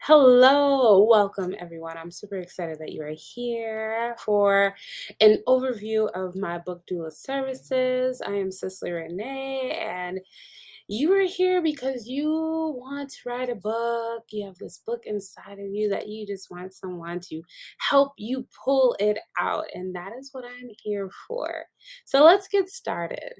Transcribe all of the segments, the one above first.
Hello, welcome everyone. I'm super excited that you are here for an overview of my Book Doula services. I am CicelyRenee, and you are here because you want to write a book. You have this book inside of you that you just want someone to help you pull it out, and that is what I'm here for. So let's get started.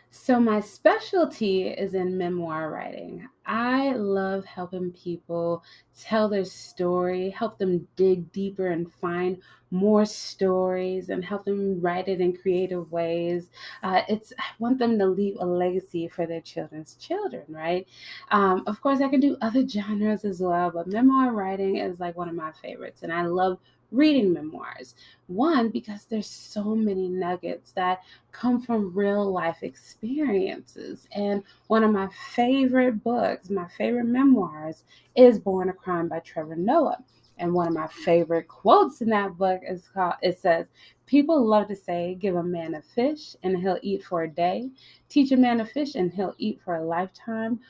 So, my specialty is in memoir writing. I love helping people tell their story, help them dig deeper and find more stories, and help them write it in creative ways. I want them to leave a legacy for their children's children, right? Of course, I can do other genres as well, but memoir writing is like one of my favorites, and I love reading memoirs. One, because there's so many nuggets that come from real life experiences. And one of my favorite books, my favorite memoirs, is Born a Crime by Trevor Noah. And one of my favorite quotes in that book it says, "People love to say, give a man a fish and he'll eat for a day. Teach a man to fish and he'll eat for a lifetime.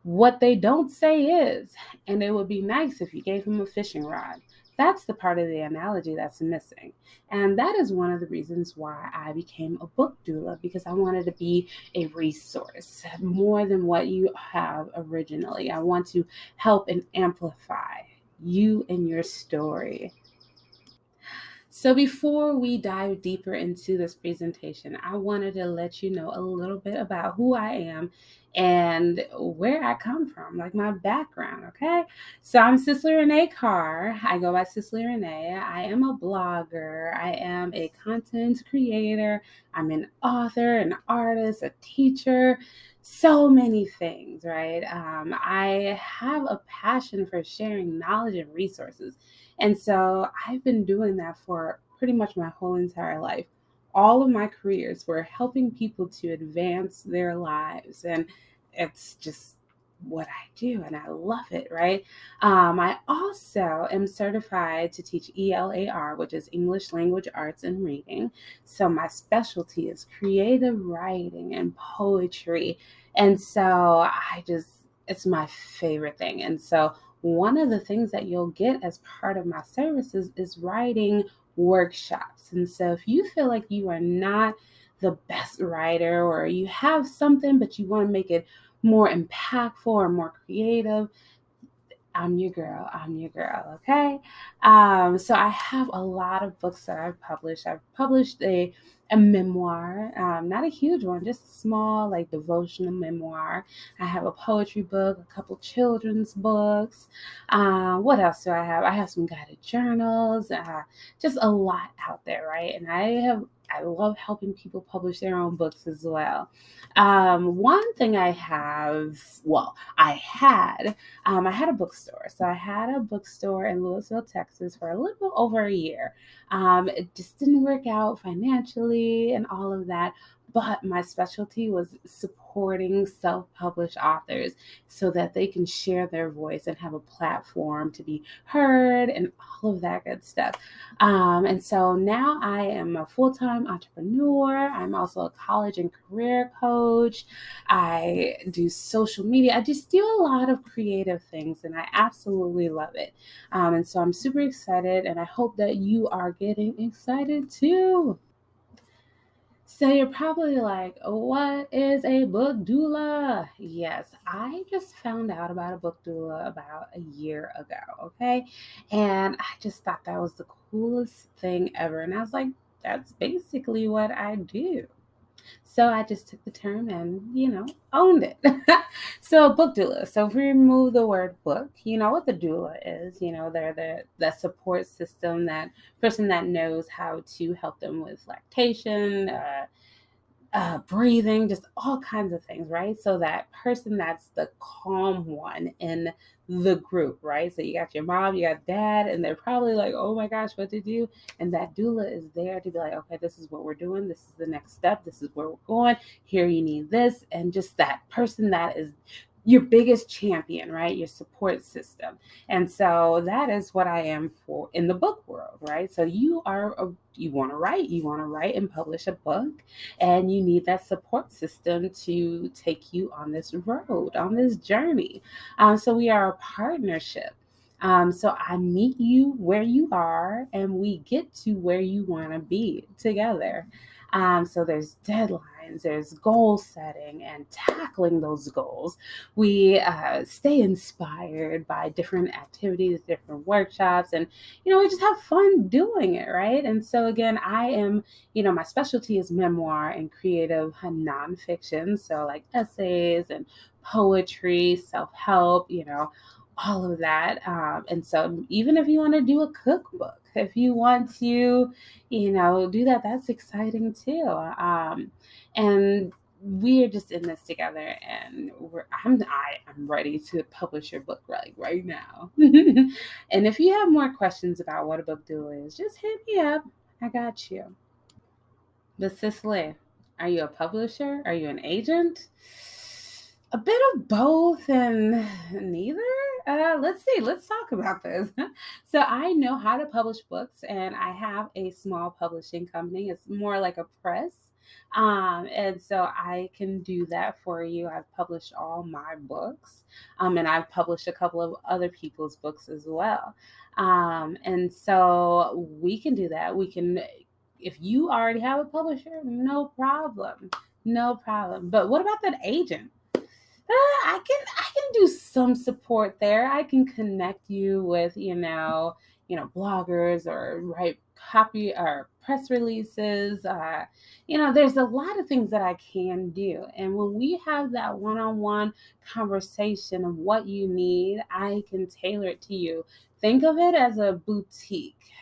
What they don't say is, and it would be nice if you gave him a fishing rod." That's the part of the analogy that's missing. And that is one of the reasons why I became a book doula, because I wanted to be a resource more than what you have originally. I want to help and amplify you and your story. So, before we dive deeper into this presentation, I wanted to let you know a little bit about who I am and where I come from, like my background, okay? So, I'm Cicely Renee Carr. I go by Cicely Renee. I am a blogger, I am a content creator, I'm an author, an artist, a teacher. So many things, right? I have a passion for sharing knowledge and resources, and so I've been doing that for pretty much my whole entire life. All of my careers were helping people to advance their lives. And it's just what I do, and I love it, right? I also am certified to teach ELAR, which is English Language Arts and Reading. So my specialty is creative writing and poetry. And so it's my favorite thing. And so one of the things that you'll get as part of my services is writing workshops. And so if you feel like you are not the best writer, or you have something but you want to make it more impactful or more creative, I'm your girl. I'm your girl. Okay. So I have a lot of books that I've published. I've published a memoir, not a huge one, just a small, like, devotional memoir. I have a poetry book, a couple children's books. What else do I have? I have some guided journals, just a lot out there, right? And I love helping people publish their own books as well. One thing I had a bookstore. So I had a bookstore in Louisville, Texas for a little over a year. It just didn't work out financially and all of that. But my specialty was supporting self published authors so that they can share their voice and have a platform to be heard and all of that good stuff. And so now I am a full time entrepreneur. I'm also a college and career coach. I do social media. I just do a lot of creative things, and I absolutely love it. And so I'm super excited, and I hope that you are getting excited too. So you're probably like, what is a book doula? Yes, I just found out about a book doula about a year ago, okay? And I just thought that was the coolest thing ever. And I was like, that's basically what I do. So I just took the term and, owned it. So book doula. So if we remove the word book, you know what the doula is. They're the support system, that person that knows how to help them with lactation, breathing, just all kinds of things, right? So that person that's the calm one in the group, right? So you got your mom, you got dad, and they're probably like, oh my gosh, what to do? And that doula is there to be like, okay, this is what we're doing. This is the next step. This is where we're going. Here, you need this. And just that person that is your biggest champion, right? Your support system. And so that is what I am for in the book world, right? So you want to write and publish a book, and you need that support system to take you on this road, on this journey. So we are a partnership. So I meet you where you are, and we get to where you want to be together. So there's deadlines, there's goal setting and tackling those goals. We stay inspired by different activities, different workshops, and we just have fun doing it, right? And so again, I am, my specialty is memoir and creative nonfiction, so like essays and poetry, self-help, all of that. And so even if you want to do a cookbook, if you want to, do that, that's exciting too. And we're just in this together, and I'm ready to publish your book right now. And if you have more questions about what a book doula is, just hit me up. I got you. But Cicely, are you a publisher? Are you an agent? A bit of both and neither. Let's see. Let's talk about this. So I know how to publish books, and I have a small publishing company. It's more like a press. And so I can do that for you. I've published all my books, and I've published a couple of other people's books as well. And so we can do that. We can, if you already have a publisher, no problem. No problem. But what about that agent? I can do some support there. I can connect you with, bloggers, or write copy or press releases. There's a lot of things that I can do. And when we have that one-on-one conversation of what you need, I can tailor it to you. Think of it as a boutique,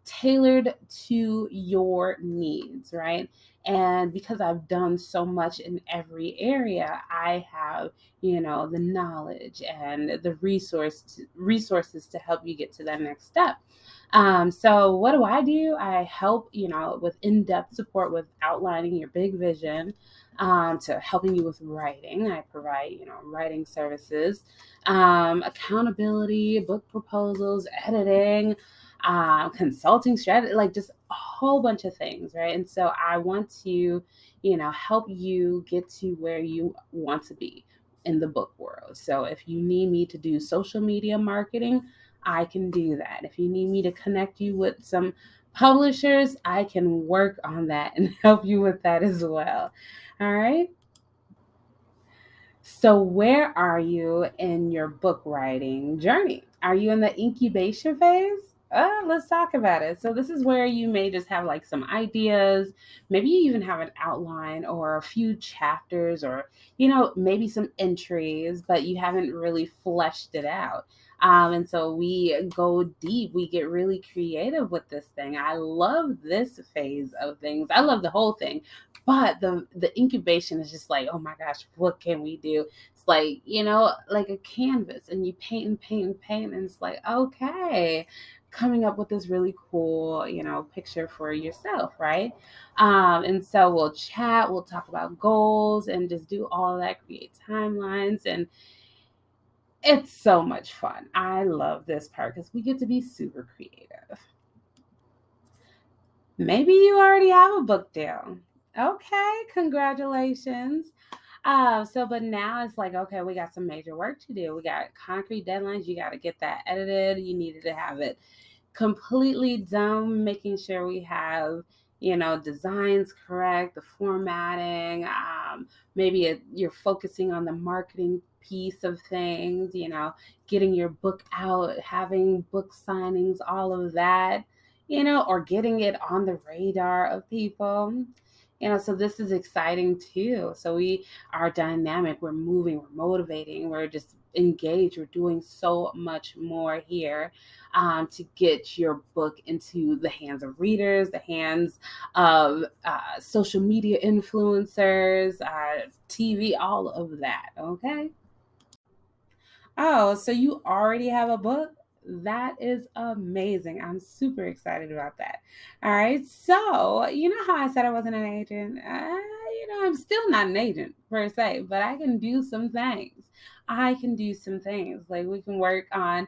tailored to your needs, right? And because I've done so much in every area, I have, the knowledge and the resources to help you get to that next step. So what do? I help, with in-depth support with outlining your big vision, to helping you with writing. I provide, writing services, accountability, book proposals, editing, consulting strategy, like just a whole bunch of things, right? And so I want to, help you get to where you want to be in the book world. So if you need me to do social media marketing, I can do that. If you need me to connect you with some publishers, I can work on that and help you with that as well. All right. So, where are you in your book writing journey? Are you in the incubation phase? Let's talk about it. So, this is where you may just have like some ideas. Maybe you even have an outline or a few chapters, or, maybe some entries, but you haven't really fleshed it out. And so we go deep, we get really creative with this thing. I love this phase of things. I love the whole thing, but the incubation is just like, oh my gosh, what can we do? It's like, like a canvas, and you paint and paint and paint, and it's like, okay, coming up with this really cool, picture for yourself, right? And so we'll chat, we'll talk about goals, and just do all that, create timelines, and it's so much fun. I love this part because we get to be super creative. Maybe you already have a book deal. Okay, congratulations. But now it's like, okay, we got some major work to do. We got concrete deadlines. You got to get that edited. You needed to have it completely done, making sure we have, designs correct, the formatting. Maybe you're focusing on the marketing piece of things, getting your book out, having book signings, all of that, or getting it on the radar of people. So this is exciting too. So we are dynamic, we're moving, we're motivating, we're just engaged, we're doing so much more here, to get your book into the hands of readers, the hands of social media influencers, TV, all of that. Okay. Oh, so you already have a book? That is amazing. I'm super excited about that. All right. So, you know how I said I wasn't an agent? I'm still not an agent per se, but I can do some things. I can do some things. Like we can work on,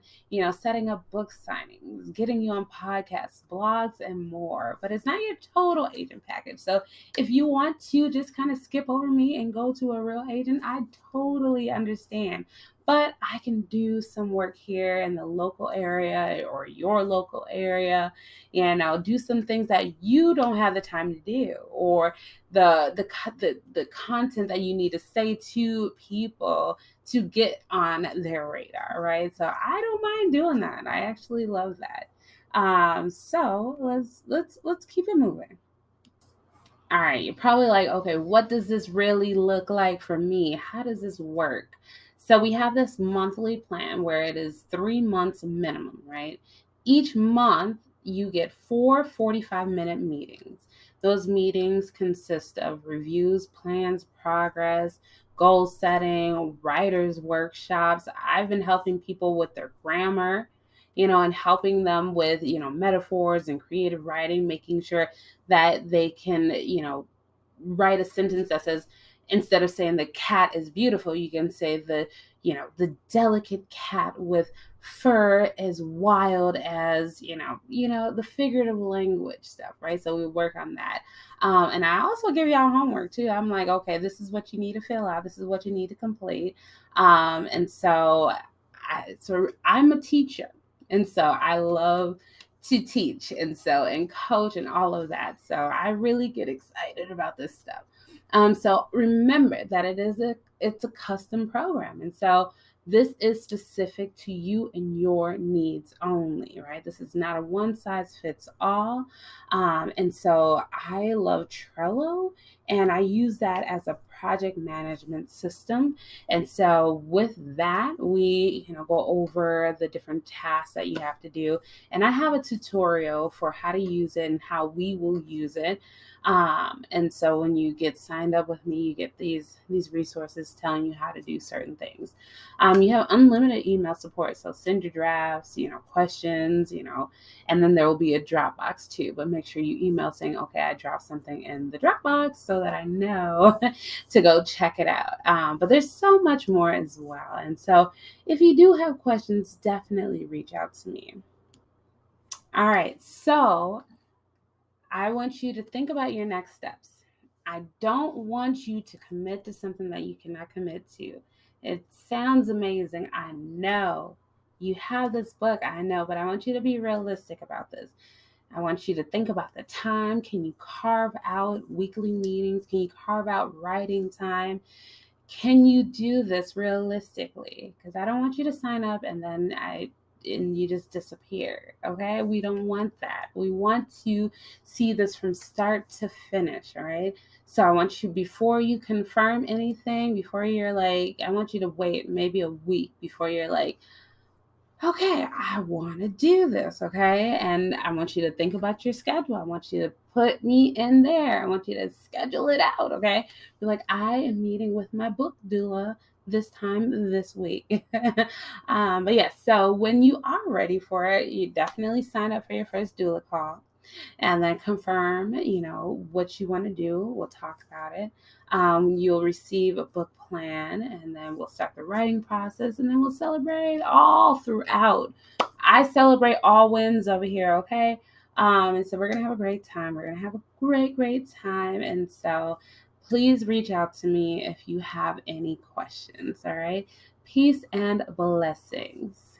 setting up book signings, getting you on podcasts, blogs, and more. But it's not your total agent package. So if you want to just kind of skip over me and go to a real agent, I totally understand. But I can do some work here in the local area or your local area, do some things that you don't have the time to do, or the content that you need to say to people to get on their radar, right? So I don't mind doing that. I actually love that. So let's keep it moving. All right, you're probably like, okay, what does this really look like for me? How does this work? So we have this monthly plan where it is 3 months minimum, right? Each month you get 4 45-minute meetings. Those meetings consist of reviews, plans, progress, goal setting, writers workshops. I've been helping people with their grammar, and helping them with, metaphors and creative writing, making sure that they can, write a sentence that says, instead of saying the cat is beautiful, you can say the delicate cat with fur as wild as, the figurative language stuff, right? So we work on that. And I also give y'all homework too. I'm like, okay, this is what you need to fill out. This is what you need to complete. And so I'm a teacher. And so I love to teach and coach and all of that. So I really get excited about this stuff. So remember that it's a custom program. And so this is specific to you and your needs only, right? This is not a one size fits all. And so I love Trello, and I use that as a project management system. And so with that, we, go over the different tasks that you have to do. And I have a tutorial for how to use it and how we will use it. And so when you get signed up with me, you get these resources telling you how to do certain things. You have unlimited email support. So send your drafts, questions, and then there will be a Dropbox too. But make sure you email saying, okay, I dropped something in the Dropbox so that I know to go check it out. But there's so much more as well. And so if you do have questions, definitely reach out to me. All right. So I want you to think about your next steps. I don't want you to commit to something that you cannot commit to. It sounds amazing. I know you have this book. I know, but I want you to be realistic about this. I want you to think about the time. Can you carve out weekly meetings? Can you carve out writing time? Can you do this realistically? Because I don't want you to sign up and you just disappear. Okay, we don't want that. We want to see this from start to finish. All right, so I want you, before you confirm anything, before you're like, I want you to wait maybe a week before you're like, okay, I want to do this, okay? And I want you to think about your schedule. I want you to put me in there. I want you to schedule it out, okay? Be like, I am meeting with my book doula this time this week. But yes, so when you are ready for it, you definitely sign up for your first doula call and then confirm, what you want to do. We'll talk about it. You'll receive a book plan, and then we'll start the writing process, and then we'll celebrate all throughout. I celebrate all wins over here, okay? And so we're going to have a great time. We're going to have a great, great time. And so please reach out to me if you have any questions, all right? Peace and blessings.